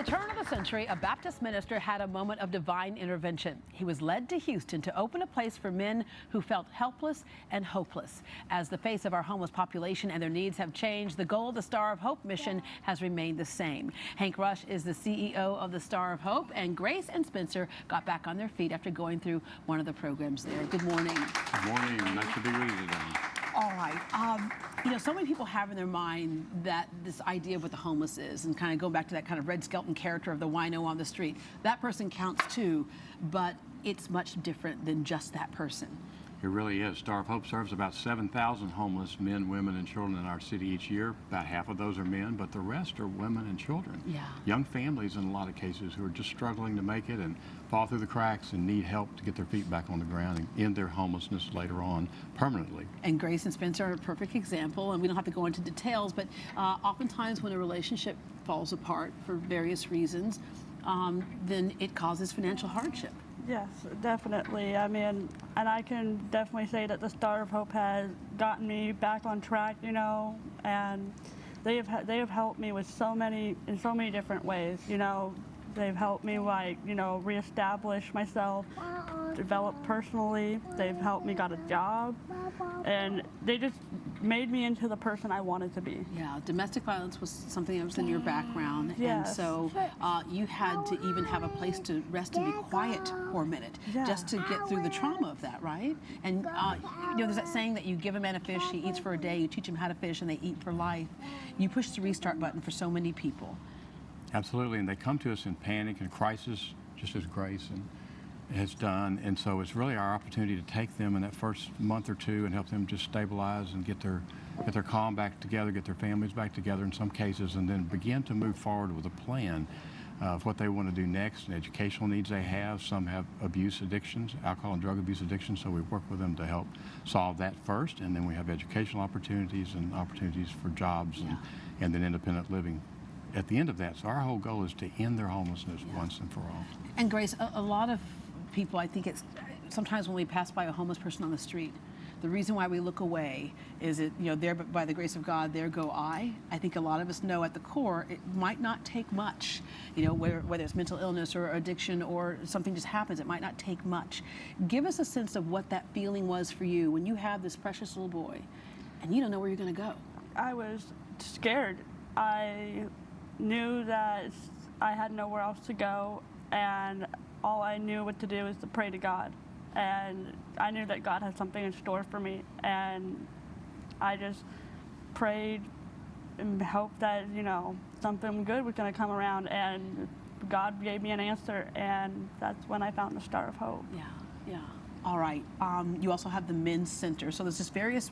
turn of the century, a Baptist minister had a moment of divine intervention. He was led to Houston to open a place for men who felt helpless and hopeless. As the face of our homeless population and their needs have changed, the goal of the Star of Hope mission has remained the same. Hank Rush is the CEO of the Star of Hope, and Grace and Spencer got back on their feet after going through one of the programs there. Good morning. Good morning. Nice to be with you today. All right. You know, so many people have in their mind that this idea of what the homeless is, and kind of go back to that kind of Red Skelton character of the wino on the street. That person counts too, but it's much different than just that person. It really is. Star of Hope serves about 7,000 homeless men, women, and children in our city each year. About half of those are men, but the rest are women and children. Yeah. Young families in a lot of cases who are just struggling to make it and fall through the cracks and need help to get their feet back on the ground and end their homelessness later on permanently. And Grace and Spencer are a perfect example, and we don't have to go into details, but oftentimes when a relationship falls apart for various reasons, then it causes financial hardship. Yes, definitely. I mean, and I can definitely say that the Star of Hope has gotten me back on track, you know, and they have helped me with in so many different ways, you know. They've helped me, like, you know, reestablish myself, develop personally. They've helped me got a job, and they just made me into the person I wanted to be. Yeah, domestic violence was something that was in your background, yes. And so you had to even have a place to rest and be quiet for a minute, just to get through the trauma of that, right? And you know, there's that saying that you give a man a fish, he eats for a day, you teach him how to fish, and they eat for life. You push the restart button for so many people. Absolutely, and they come to us in panic and crisis, just as Grace has done, and so it's really our opportunity to take them in that first month or two and help them just stabilize and get their calm back together, get their families back together in some cases, and then begin to move forward with a plan of what they want to do next and educational needs they have. Some have abuse addictions, alcohol and drug abuse addictions, so we work with them to help solve that first, and then we have educational opportunities and opportunities for jobs and then independent living at the end of that. So our whole goal is to end their homelessness once and for all. And Grace, a lot of people, I think it's sometimes when we pass by a homeless person on the street, the reason why we look away is it, you know, there by the grace of God, there go I. I think a lot of us know at the core it might not take much, you know, whether it's mental illness or addiction or something just happens, it might not take much. Give us a sense of what that feeling was for you when you have this precious little boy and you don't know where you're going to go. I was scared. I knew that I had nowhere else to go, and all I knew what to do was to pray to God. And I knew that God had something in store for me, and I just prayed and hoped that, you know, something good was going to come around, and God gave me an answer, and that's when I found the Star of Hope. Yeah, yeah. All right. You also have the Men's Center. So there's just various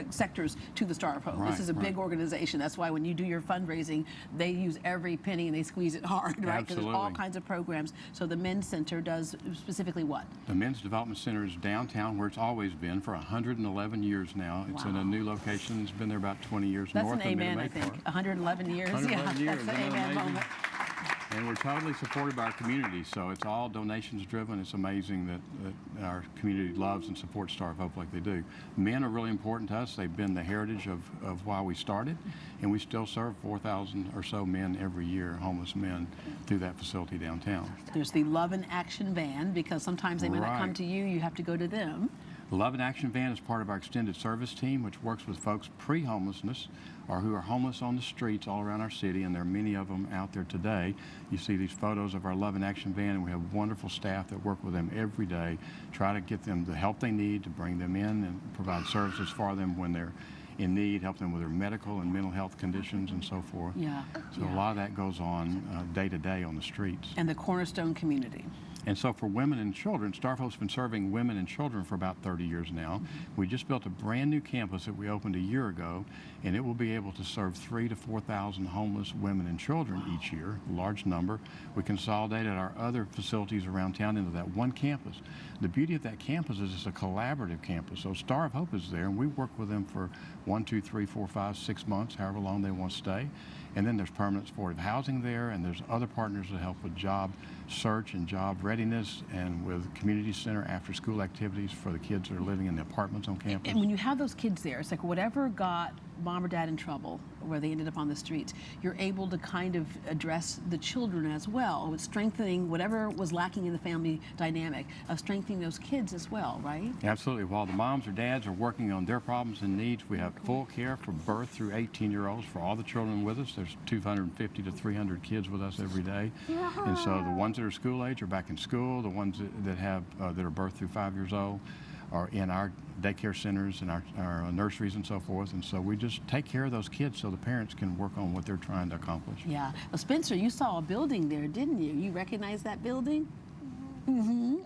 sectors to the Star of Hope. Right, this is a big organization. That's why when you do your fundraising, they use every penny and they squeeze it hard, right? Because there's all kinds of programs. So the Men's Center does specifically what? The Men's Development Center is downtown, where it's always been for 111 years now. It's in a new location. It's been there about 20 years. That's north an amen, I think. 111 years. 111 years. That's an amen moment. And we're totally supported by our community, so it's all donations driven. It's amazing that our community loves and supports Star of Hope like they do. Men are really important to us. They've been the heritage of why we started, and we still serve 4,000 or so men every year, homeless men, through that facility downtown. There's the Love and Action Van, because sometimes they may not come to you, you have to go to them. The Love and Action Van is part of our extended service team, which works with folks pre-homelessness or who are homeless on the streets all around our city, and there are many of them out there today. You see these photos of our Love and Action Van, and we have wonderful staff that work with them every day, try to get them the help they need, to bring them in and provide services for them when they're in need, help them with their medical and mental health conditions and so forth. So a lot of that goes on day to day on the streets. And the Cornerstone community. And so for women and children, Star of Hope's been serving women and children for about 30 years now. We just built a brand new campus that we opened a year ago, and it will be able to serve 3,000 to 4,000 homeless women and children each year, a large number. We consolidated our other facilities around town into that one campus. The beauty of that campus is it's a collaborative campus. So Star of Hope is there, and we work with them for 1, 2, 3, 4, 5, 6 months, however long they want to stay. And then there's permanent supportive housing there, and there's other partners that help with job search and job readiness, and with community center after school activities for the kids that are living in the apartments on campus. And when you have those kids there, it's like whatever got mom or dad in trouble, where they ended up on the streets, you're able to kind of address the children as well, with strengthening whatever was lacking in the family dynamic, of strengthening those kids as well, right? Absolutely. While the moms or dads are working on their problems and needs, we have full care from birth through 18-year-olds for all the children with us. There's 250 to 300 kids with us every day. And so the ones that are school age are back in school. The ones that have that are birth through 5 years old are in our daycare centers and our nurseries and so forth. And so we just take care of those kids so the parents can work on what they're trying to accomplish. Yeah. Well, Spencer, you saw a building there, didn't you? You recognize that building? Mm-hmm.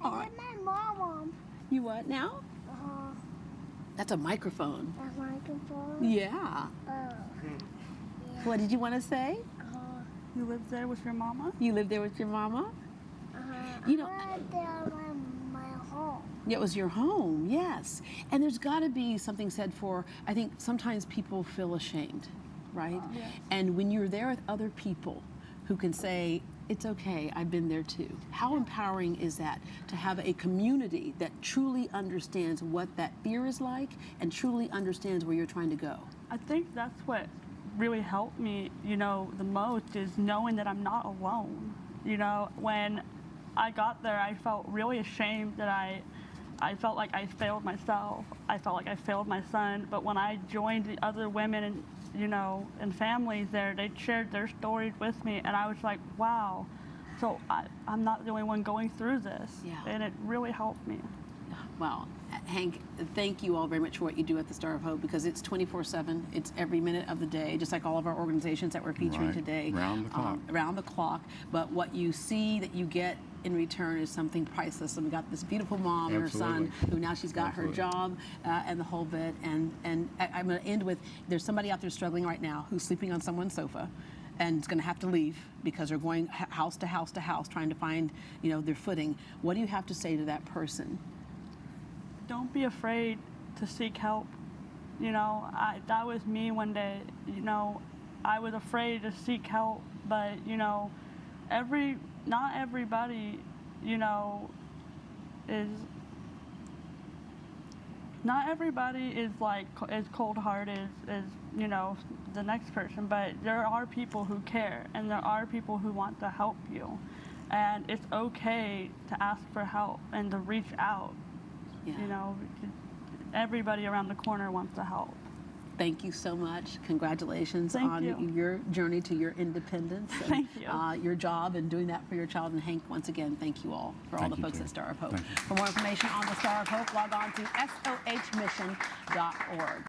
All right. My mom. You what now? That's a microphone. A microphone. Yeah. What did you want to say? You lived there with your mama? You lived there with your mama? You know, My home. it was your home, yes. And there's got to be something said for, I think sometimes people feel ashamed, right? Yes. And when you're there with other people who can say, it's okay, I've been there too. How empowering is that to have a community that truly understands what that fear is like and truly understands where you're trying to go? I think that's what really helped me, the most is knowing that I'm not alone. When I got there, I felt really ashamed that I felt like I failed myself. I felt like I failed my son. But when I joined the other women and and families there, they shared their stories with me, and I was like, wow. So I'm not the only one going through this. Yeah. And it really helped me. Well, Hank, thank you all very much for what you do at the Star of Hope, because it's 24/7. It's every minute of the day, just like all of our organizations that we're featuring Right. today. Round the clock. Around the clock. But what you see that you get in return is something priceless. And we got this beautiful mom and her son, Absolutely. who now she's got her Absolutely. job and the whole bit. And I'm going to end with, there's somebody out there struggling right now who's sleeping on someone's sofa and is going to have to leave because they're going house to house to house trying to find, their footing. What do you have to say to that person? Don't be afraid to seek help. That was me one day. I was afraid to seek help, but not everybody, not everybody is like as cold-hearted as the next person, but there are people who care, and there are people who want to help you, and it's okay to ask for help and to reach out. Yeah. Everybody around the corner wants to help. Thank you so much. Congratulations Thank on you. your journey to your independence. And, Thank you. Your job and doing that for your child. And Hank, once again, thank you all for all Thank the you, folks Jay. at Star of Hope. Thank you. For more information on the Star of Hope, log on to sohmission.org.